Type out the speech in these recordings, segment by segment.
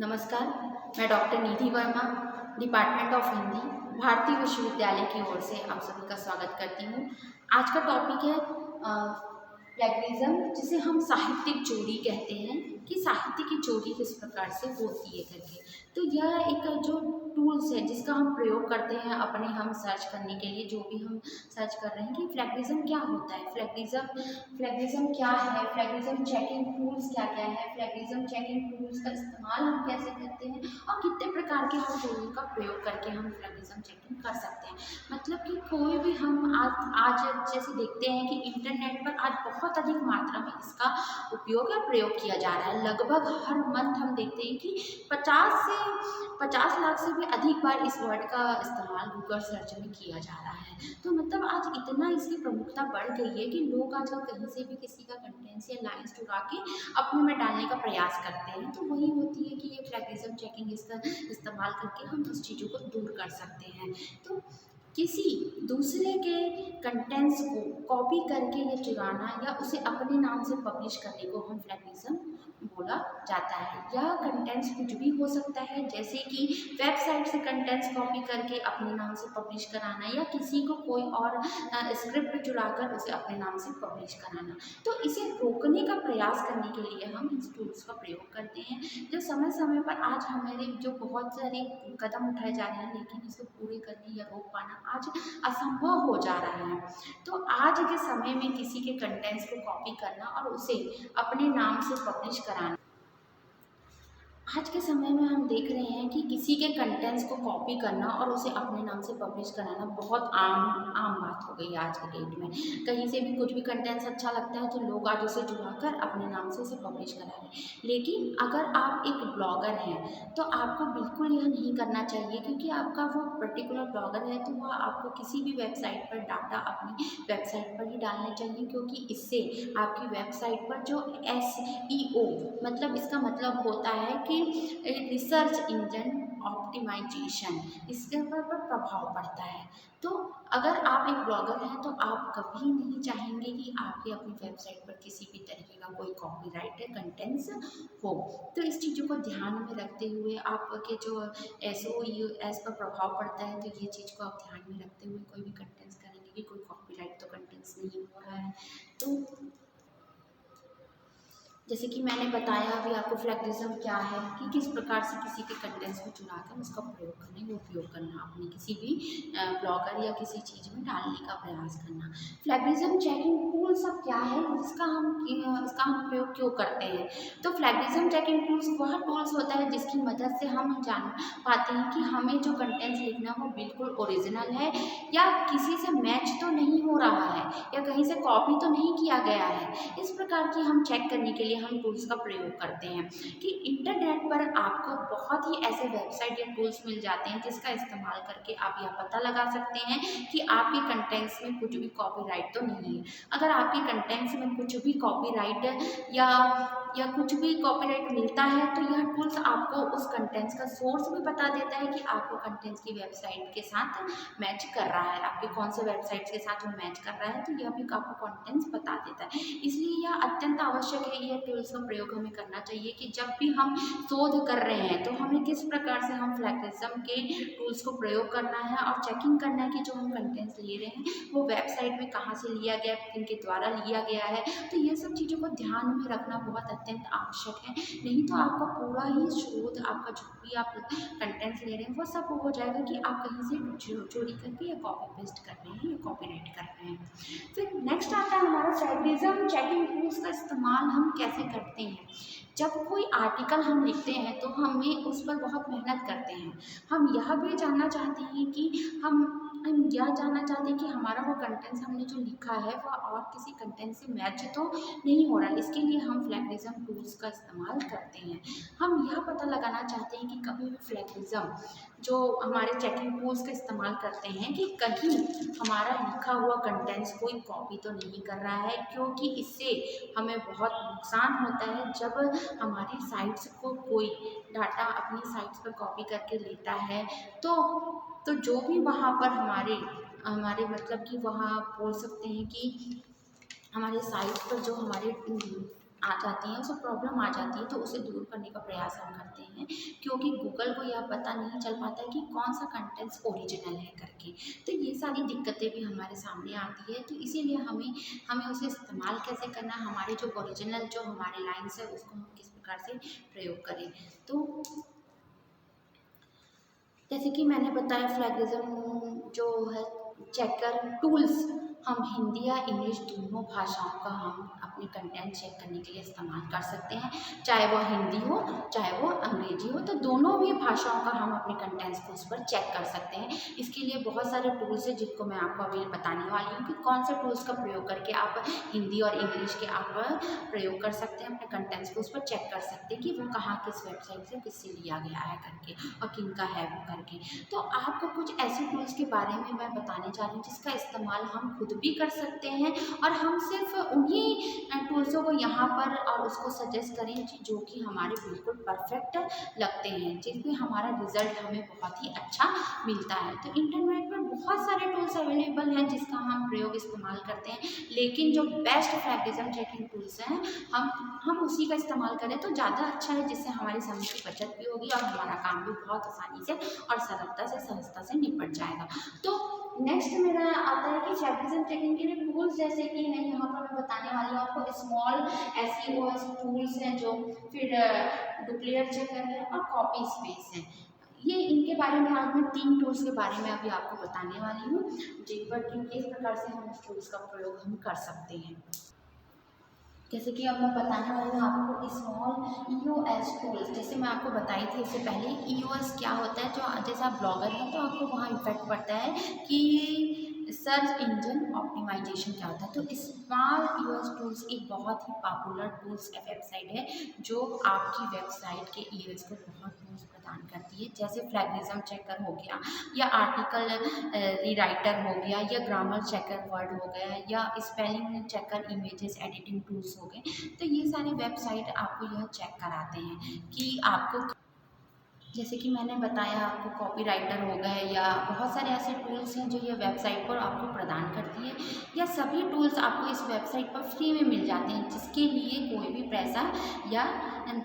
नमस्कार, मैं doctor Nidhi Verma, department of Hindi, भारतीय विश्वविद्यालय की ओर से आप सभी का स्वागत करती हूँ। आज का टॉपिक है प्लेगरिज्म, जिसे हम साहित्यिक चोरी कहते हैं कि साहित्य की चोरी किस प्रकार से होती है करके। तो यह एक जो टूल्स है जिसका हम प्रयोग करते हैं अपने हम सर्च करने के लिए, जो भी हम सर्च कर रहे हैं कि प्लेगरिज्म क्या होता है, प्लेगरिज्म क्या है, प्लेगरिज्म चेकिंग टूल्स क्या क्या है, प्लेगरिज्म चेकिंग टूल्स का इस्तेमाल हम कैसे करते हैं और कितने प्रकार के हम टूल का प्रयोग करके हम प्लेगरिज्म चेकिंग कर सकते हैं। मतलब कि कोई भी हम आज जैसे देखते हैं कि इंटरनेट पर आज बहुत अधिक मात्रा में इसका उपयोग या प्रयोग किया जा रहा है। लगभग हर मंथ हम देखते हैं कि 50 लाख से भी अधिक बार इस वर्ड का इस्तेमाल गूगल सर्च में किया जा रहा है। तो मतलब आज इतना इसकी प्रमुखता बढ़ गई है कि लोग आजकल कहीं से भी किसी का कंटेंट्स या लाइन्स चुरा के अपने में डालने का प्रयास करते हैं। तो वही होती है कि ये प्लेगरिज्म चेकिंग इसका इस्तेमाल करके हम उस चीज़ों को दूर कर सकते हैं। तो किसी दूसरे के कंटेंट्स को कॉपी करके या चुराना या उसे अपने नाम से पब्लिश करने को हम प्लेगरिज्म बोला जाता है। यह कंटेंट्स कुछ भी हो सकता है, जैसे कि वेबसाइट से कंटेंट्स कॉपी करके अपने नाम से पब्लिश कराना या किसी को कोई और स्क्रिप्ट चुराकर उसे अपने नाम से पब्लिश कराना। तो इसे रोकने का प्रयास करने के लिए हम इस टूल्स का प्रयोग करते हैं, जो समय समय पर आज हमारे जो बहुत सारे कदम उठाए जा रहे हैं, लेकिन इसे पूरे करने या रोक पाना आज असंभव हो जा रहा है। तो आज के समय में किसी के कंटेंट्स को कॉपी करना और उसे अपने नाम से पब्लिश कराना, आज के समय में हम देख रहे हैं कि किसी के कंटेंट्स को कॉपी करना और उसे अपने नाम से पब्लिश कराना बहुत आम बात हो गई है आज के डेट में। कहीं से भी कुछ भी कंटेंट्स अच्छा लगता है तो लोग आज उसे चुराकर अपने नाम से उसे पब्लिश करा रहे हैं। लेकिन अगर आप एक ब्लॉगर हैं तो आपको बिल्कुल यह नहीं करना चाहिए, क्योंकि आपका वो पर्टिकुलर ब्लॉगर है तो वह आपको किसी भी वेबसाइट पर डाटा अपनी वेबसाइट पर ही डालना चाहिए, क्योंकि इससे आपकी वेबसाइट पर जो SEO, मतलब इसका मतलब होता है कि रिसर्च इंजन ऑप्टिमाइजेशन, इसके ऊपर पर प्रभाव पड़ता है। तो अगर आप एक ब्लॉगर हैं तो आप कभी नहीं चाहेंगे कि आपकी अपनी वेबसाइट पर किसी भी तरीके का कोई कॉपीराइटेड कंटेंट्स हो। तो इस चीज़ों को ध्यान में रखते हुए आपके जो SOS पर प्रभाव पड़ता है, तो ये चीज़ को आप ध्यान में रखते हुए कोई भी कंटेंट्स करेंगे कि कोई कॉपीराइट तो कंटेंट्स नहीं हो रहा है। तो जैसे कि मैंने बताया अभी आपको प्लेगरिज्म क्या है, कि किस प्रकार से किसी के कंटेंट्स को चुराकर उसका प्रयोग करना या उपयोग करना, अपने किसी भी ब्लॉगर या किसी चीज़ में डालने का प्रयास करना। प्लेगरिज्म चेकिंग टूल सब क्या है, इसका हम प्रयोग क्यों करते हैं। तो प्लेगरिज्म चेकिंग टूल्स वह टूल्स होता है जिसकी मदद से हम जान पाते हैं कि हमें जो कंटेंट्स लिखना वो बिल्कुल ओरिजिनल है या किसी से मैच तो नहीं हो रहा है या कहीं से कॉपी तो नहीं किया गया है। इस प्रकार की हम चेक करने के लिए हम टूल्स का प्रयोग करते हैं कि इंटरनेट पर आपको बहुत ही ऐसे वेबसाइट या टूल्स मिल जाते हैं जिसका इस्तेमाल करके आप यह पता लगा सकते हैं कि आपके कंटेंट्स में कुछ भी कॉपीराइट तो नहीं है। अगर आपके कंटेंट्स में कुछ भी कॉपीराइट या कुछ भी कॉपीराइट मिलता है तो यह टूल्स आपको उस कंटेंट्स का सोर्स भी बता देता है कि आपको कंटेंट्स की वेबसाइट के साथ मैच कर रहा है, आपके कौन से वेबसाइट्स के साथ वो मैच कर रहा है, तो यह भी आपको कंटेंट्स बता देता है। इसलिए यह अत्यंत आवश्यक है, यह टूल्स का प्रयोग हमें करना चाहिए कि जब भी हम शोध कर रहे हैं तो हमें किस प्रकार से हम प्लेगरिज्म के टूल्स को प्रयोग करना है और चेकिंग करना है कि जो हम कंटेंट्स ले रहे हैं वो वेबसाइट में कहाँ से लिया गया, किनके द्वारा लिया गया है। तो ये सब चीज़ों को ध्यान में रखना बहुत अत्यंत आवश्यक है, नहीं तो आपका पूरा ही शोध, आपका जो भी आप कंटेंट्स ले रहे हैं वो सब हो जाएगा कि आप कहीं से चोरी करके या कॉपी पेस्ट कर रहे हैं या कॉपीराइट कर रहे हैं। फिर नेक्स्ट आता है हमारा प्लेगरिज्म चेकिंग टूल्स का इस्तेमाल हम कैसे करते हैं। जब कोई आर्टिकल हम लिखते हैं तो हमें उस पर बहुत मेहनत करते हैं। हम यह भी जानना चाहते हैं कि हम यह जानना चाहते हैं कि हमारा वो कंटेंट्स हमने जो लिखा है वह और किसी कंटेंट से मैच तो नहीं हो रहा। इसके लिए हम प्लेगरिज्म टूल्स का इस्तेमाल करते हैं। हम यह पता लगाना चाहते हैं कि कभी भी प्लेगरिज्म जो हमारे चेकिंग टूल्स का इस्तेमाल करते हैं कि कहीं हमारा लिखा हुआ कंटेंट्स कोई कॉपी तो नहीं कर रहा है, क्योंकि इससे हमें बहुत नुकसान होता है। जब हमारी साइट्स को कोई डाटा अपनी साइट्स पर कॉपी करके लेता है तो जो भी वहाँ पर हमारे मतलब कि वहाँ बोल सकते हैं कि हमारे साइट पर जो हमारे आ जाती है, उसे प्रॉब्लम आ जाती है, तो उसे दूर करने का प्रयास हम करते हैं, क्योंकि गूगल को यह पता नहीं चल पाता है कि कौन सा कंटेंट्स ओरिजिनल है करके। तो ये सारी दिक्कतें भी हमारे सामने आती है, तो इसीलिए हमें हमें उसे इस्तेमाल कैसे करना है, हमारे जो ओरिजिनल जो हमारे लाइन्स है उसको हम किस प्रकार से प्रयोग करें। तो जैसे कि मैंने बताया फ्लैगिज्म जो है चेकर टूल्स हम हिंदी या इंग्लिश दोनों भाषाओं का हम अपने कंटेंट चेक करने के लिए इस्तेमाल कर सकते हैं, चाहे वो हिंदी हो चाहे वो अंग्रेजी हो, तो दोनों भी भाषाओं का हम अपने कंटेंट्स को उस पर चेक कर सकते हैं। इसके लिए बहुत सारे टूल्स हैं जिनको मैं आपको अभी बताने वाली हूँ कि कौन से टूल्स का प्रयोग करके आप हिंदी और इंग्लिश के आप प्रयोग कर सकते हैं, अपने कंटेंट्स को उस पर चेक कर सकते हैं कि वो कहाँ किस वेबसाइट से किससे लिया गया है करके और किन का है वो करके। तो आपको कुछ ऐसे टूल्स के बारे में मैं बताने जा रही हूँ जिसका इस्तेमाल हम खुद भी कर सकते हैं, और हम सिर्फ उन्हीं टूल्सों को यहाँ पर और उसको सजेस्ट करें जो कि हमारे बिल्कुल परफेक्ट लगते हैं, जिसमें हमारा रिजल्ट हमें बहुत ही अच्छा मिलता है। तो इंटरनेट पर बहुत सारे टूल्स अवेलेबल हैं जिसका हम प्रयोग इस्तेमाल करते हैं, लेकिन जो बेस्ट फ्लैगिज्म चेकिंग टूल्स हैं हम उसी का इस्तेमाल करें तो ज़्यादा अच्छा है, जिससे हमारे समय की बचत भी होगी और हमारा काम भी बहुत आसानी से और सरलता से सहजता से निपट जाएगा। तो नेक्स्ट मेरा आता है कि फ्लैगिज्म चेकिंग के लिए टूल्स जैसे कि हैं, यहाँ पर मैं बताने वाली हूँ आपको स्मॉल एसईओएस टूल्स हैं, जो फिर डुप्लीकेट चेकर है और कॉपी स्पेस है। ये इनके बारे में आज मैं 3 टूल्स के बारे में अभी आपको बताने वाली हूँ, जिन पर कि किस प्रकार से हम इस टूल्स का प्रयोग हम कर सकते हैं। जैसे कि अब मैं बताने वाली हूँ आपको स्मॉल ईओएस टूल्स। जैसे मैं आपको बताई थी इससे पहले ईओएस क्या होता है, जो जैसे आप ब्लॉगर हैं तो आपको वहाँ इफेक्ट पड़ता है कि सर्च इंजन ऑप्टिमाइजेशन क्या होता है। तो स्मॉल ईओएस टूल्स एक बहुत ही पॉपुलर टूल्स वेबसाइट है जो आपकी वेबसाइट के ईओएस को बहुत बूस्ट प्रदान करती है, जैसे फ्लैगिज्म चेकर हो गया या आर्टिकल रीराइटर हो गया या ग्रामर चेकर वर्ड हो गया या spelling checker images editing tools हो गए। तो ये सारे वेबसाइट आपको यह चेक कराते हैं कि आपको, जैसे कि मैंने बताया आपको कॉपी राइटर हो गए या बहुत सारे ऐसे टूल्स हैं जो ये वेबसाइट पर आपको प्रदान करती है, या सभी टूल्स आपको इस वेबसाइट पर फ्री में मिल जाते हैं, जिसके लिए कोई भी पैसा या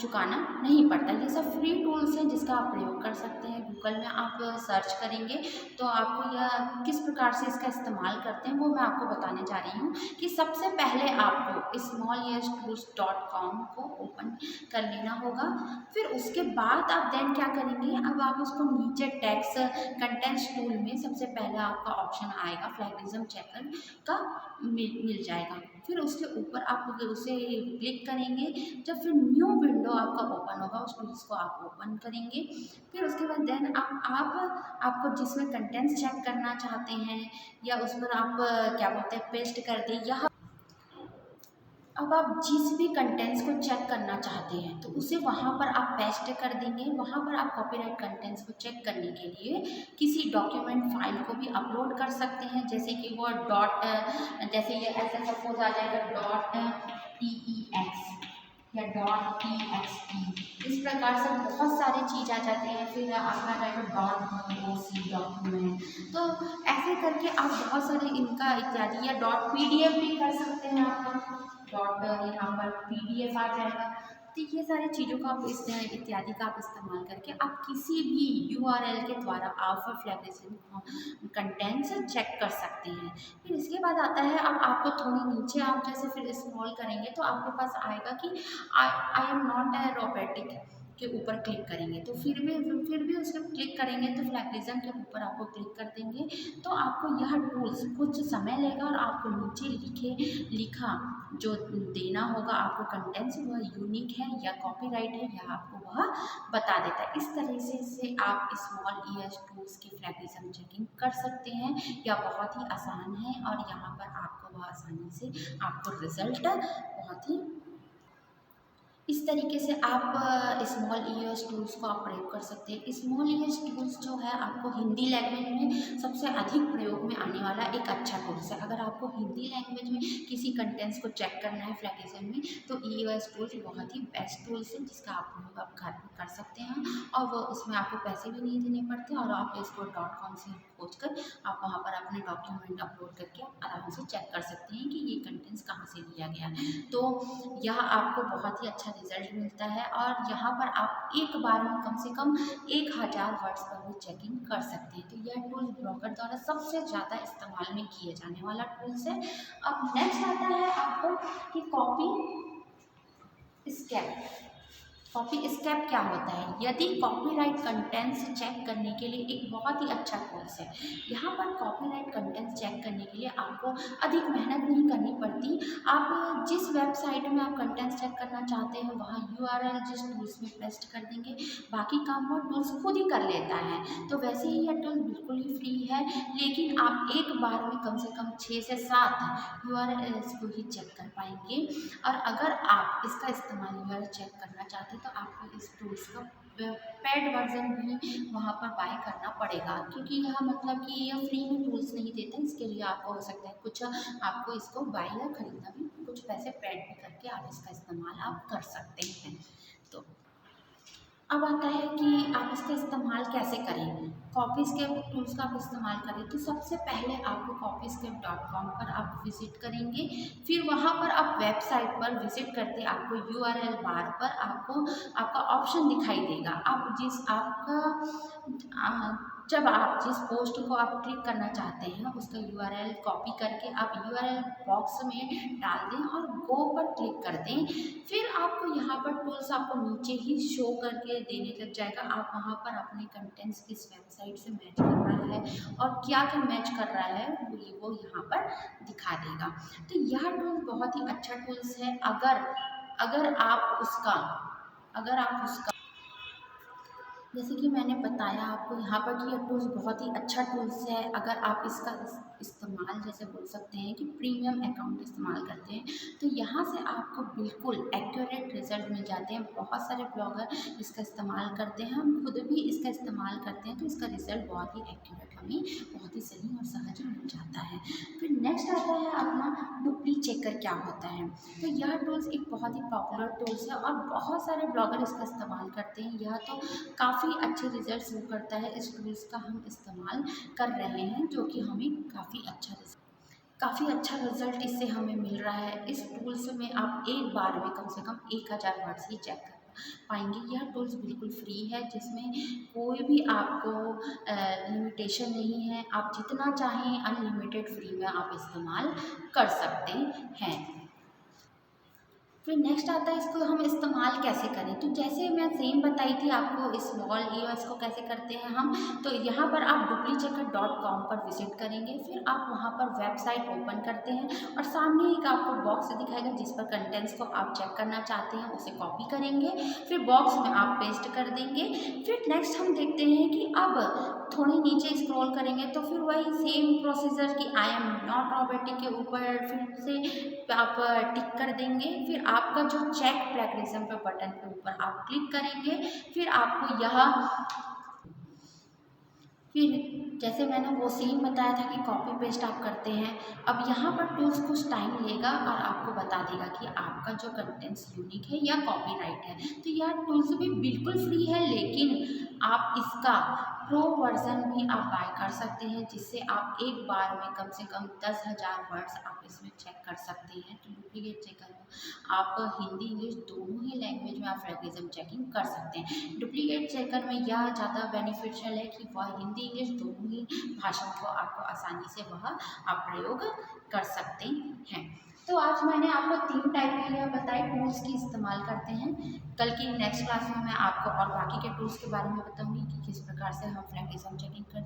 चुकाना नहीं पड़ता। ये सब फ्री टूल्स हैं जिसका आप प्रयोग कर सकते हैं। गूगल में आप सर्च करेंगे तो आपको यह किस प्रकार से इसका इस्तेमाल करते हैं वो मैं आपको बताने जा रही हूँ कि सबसे पहले आपको smallestools.com को ओपन कर लेना होगा। फिर उसके बाद आप देन क्या करेंगे, अब आप उसको नीचे टेक्स्ट कंटेंट्स टूल में सबसे पहले आपका ऑप्शन आएगा फ्लैगिज्म चेकर का मिल जाएगा। फिर उसके ऊपर आप उसे क्लिक करेंगे, जब फिर न्यू विंडो आपका ओपन होगा उस टूल्स को आप ओपन करेंगे। फिर उसके बाद देन आप आपको जिसमें कंटेंट्स चेक करना चाहते हैं या उस पर आप क्या बोलते हैं पेस्ट कर दें, या अब आप जिस भी कंटेंट्स को चेक करना चाहते हैं तो उसे वहाँ पर आप पेस्ट कर देंगे। वहाँ पर आप कॉपीराइट कंटेंट्स को चेक करने के लिए किसी डॉक्यूमेंट फाइल को भी अपलोड कर सकते हैं, जैसे कि वो डॉट, जैसे ये ऐसा सपोज आ जाएगा .tex या .txt, इस प्रकार से बहुत सारे चीज़ आ जाते हैं। फिर आपका आ जाएगा .doc डॉक्यूमेंट, तो ऐसे करके आप बहुत सारे इनका इत्यादि, या .pdf भी कर सकते हैं। आपका डॉट यहाँ पर PDF आ जाएगा। तो ये सारी चीज़ों का आप इत्यादि का आप इस्तेमाल करके आप किसी भी URL के द्वारा आप फ्लैगिज्म कंटेंट्स चेक कर सकते हैं। फिर इसके बाद आता है, अब आपको थोड़ी नीचे आप जैसे फिर स्क्रॉल करेंगे तो आपके पास आएगा कि I am not a robotic के ऊपर क्लिक करेंगे, तो फिर भी उस पर क्लिक करेंगे तो फ्लैगिज्म के ऊपर आपको क्लिक कर देंगे तो आपको यह टूल्स कुछ समय लेगा और आपको नीचे लिखा जो देना होगा आपको कंटेंट्स, वह यूनिक है या कॉपीराइट है या आपको वह बता देता है। इस तरह से आप स्मॉल ईओएस टूल्स की फ्लैगिज्म चेकिंग कर सकते हैं, या बहुत ही आसान है और यहाँ पर आपको वह आसानी से आपको रिजल्ट बहुत ही इस तरीके से आप स्मॉल ईएस टूल्स को आप प्रयोग कर सकते हैं। स्मॉल ईएस टूल्स जो है आपको हिंदी लैंग्वेज में सबसे अधिक प्रयोग में आने वाला एक अच्छा टूल्स है। अगर आपको हिंदी लैंग्वेज में किसी कंटेंट्स को चेक करना है फ्लैगिज्म में, तो ईएस टूल्स बहुत ही बेस्ट टूल्स है जिसका आप उपयोग आप घर में कर सकते हैं, और वो उसमें आपको पैसे भी नहीं देने पड़ते, और आप इसको .com से खोज कर आप वहाँ पर अपने डॉक्यूमेंट अपलोड करके आप आराम से चेक कर सकते हैं कि ये कंटेंट्स कहाँ से लिया गया है। तो यह आपको बहुत ही अच्छा रिजल्ट मिलता है, और यहाँ पर आप एक बार में कम से कम 1000 वर्ड्स पर भी चेकिंग कर सकते हैं। तो यह टूल ब्लॉगर द्वारा सबसे ज़्यादा इस्तेमाल में किए जाने वाला टूल्स है। अब नेक्स्ट आता है आपको कि कॉपी स्कैप। कॉपी स्कैप क्या होता है? यदि कॉपीराइट कंटेंट्स चेक करने के लिए एक बहुत ही अच्छा टूल्स है। यहाँ पर कॉपीराइट कंटेंट्स चेक करने के लिए आपको अधिक मेहनत नहीं करनी पड़ती। आप जिस वेबसाइट में आप कंटेंट्स चेक करना चाहते हैं वहाँ URL जिस टूल्स में पेस्ट कर देंगे, बाकी काम वो टूल्स खुद ही कर लेता है। तो वैसे ही यह टूल बिल्कुल ही फ्री है, लेकिन आप एक बार में कम से कम 6 से 7 URLs को ही चेक कर पाएंगे। और अगर आप इसका इस्तेमाल URL चेक करना चाहते हैं तो आपको इस टूल्स का पेड वर्जन भी वहाँ पर बाय करना पड़ेगा, क्योंकि यह मतलब कि यह फ्री में टूल्स नहीं देता। इसके लिए आपको हो सकता है कुछ आपको इसको बाय या खरीदना भी, कुछ पैसे पेड भी करके आप इसका इस्तेमाल आप कर सकते हैं। तो अब आता है कि आप इसका इस्तेमाल कैसे करें। कॉपीस्केप टूल्स का आप इस्तेमाल करें तो सबसे पहले आपको copyscape.com पर आप विज़िट करेंगे। फिर वहाँ पर आप वेबसाइट पर विज़िट करते आपको URL बार पर आपको आपका ऑप्शन दिखाई देगा। आप जब आप जिस पोस्ट को आप क्लिक करना चाहते हैं उसका URL कॉपी करके आप URL बॉक्स में डाल दें और गो पर क्लिक कर दें। फिर आपको यहाँ पर टूल्स आपको नीचे ही शो करके देने लग जाएगा। आप वहाँ पर अपने कंटेंट्स किस वेबसाइट से मैच कर रहा है और क्या क्या मैच कर रहा है वो यहाँ पर दिखा देगा। तो यह टूल बहुत ही अच्छा टूल्स है। अगर आप उसका जैसे कि मैंने बताया आपको यहाँ पर कि यह टूल्स बहुत ही अच्छा टूल्स है। अगर आप इसका इस्तेमाल जैसे बोल सकते हैं कि प्रीमियम अकाउंट इस्तेमाल करते हैं तो यहाँ से आपको बिल्कुल एक्यूरेट रिजल्ट मिल जाते हैं। बहुत सारे ब्लॉगर इसका इस्तेमाल करते हैं, हम खुद भी इसका इस्तेमाल करते हैं, तो इसका रिज़ल्ट बहुत ही एक्यूरेट हमें बहुत ही सही और सहज मिल जाता है। फिर नेक्स्ट आता है अपना डुप्ली चेकर क्या होता है। तो यह टूल्स एक बहुत ही पॉपुलर टूल्स है और बहुत सारे ब्लॉगर इसका इस्तेमाल करते हैं। यह तो काफ़ी अच्छे रिजल्ट शो करता है। इस टूल्स का हम इस्तेमाल कर रहे हैं जो कि हमें काफ़ी अच्छा रिजल्ट इससे हमें मिल रहा है। इस टूल्स में आप एक बार में कम से कम 1000 वर्ड्स ही चेक कर पाएंगे। यह टूल्स बिल्कुल फ्री है जिसमें कोई भी आपको लिमिटेशन नहीं है। आप जितना चाहें अनलिमिटेड फ्री में आप इस्तेमाल कर सकते हैं। फिर नेक्स्ट आता है इसको हम इस्तेमाल कैसे करें। तो जैसे मैं सेम बताई थी आपको स्मॉल ईएस को कैसे करते हैं हम, तो यहाँ पर आप duplychecker.com पर विजिट करेंगे। फिर आप वहाँ पर वेबसाइट ओपन करते हैं और सामने एक आपको बॉक्स दिखाएगा जिस पर कंटेंट्स को आप चेक करना चाहते हैं उसे कॉपी करेंगे, फिर बॉक्स में आप पेस्ट कर देंगे। फिर नेक्स्ट हम देखते हैं कि अब थोड़े नीचे स्क्रॉल करेंगे तो फिर वही सेम प्रोसीजर कि आई एम नॉट रोबोटिक के ऊपर फिर से आप टिक कर देंगे। फिर आपका जो चेक प्लेगरिज्म पे बटन के ऊपर आप क्लिक करेंगे। फिर आपको फिर जैसे मैंने वो सेम बताया था कि कॉपी पेस्ट आप करते हैं। अब यहाँ पर टूल्स कुछ टाइम लेगा और आपको बता देगा कि आपका जो कंटेंट्स यूनिक है या कॉपीराइट है। तो यह टूल्स भी बिल्कुल फ्री है, लेकिन आप इसका प्रो वर्जन भी आप बाय कर सकते हैं जिससे आप एक बार में कम से कम 10,000 वर्ड्स आप इसमें चेक कर सकते हैं। तो डुप्लीकेट चेकर में आप हिंदी इंग्लिश दोनों ही लैंग्वेज में आप फ्लैगिज्म चेकिंग कर सकते हैं। डुप्लीकेट चेकर में यह ज़्यादा बेनिफिशियल है कि वह हिंदी इंग्लिश दोनों ही भाषाओं को आपको आसानी से वह आप प्रयोग कर सकते हैं। तो आज मैंने आपको 3 टाइप के लिए बताए टूल्स की इस्तेमाल करते हैं। कल की नेक्स्ट क्लास में मैं आपको और बाकी के टूल्स के बारे में बताऊंगी कि किस प्रकार से हम फ्लैगिज्म चेकिंग करते हैं।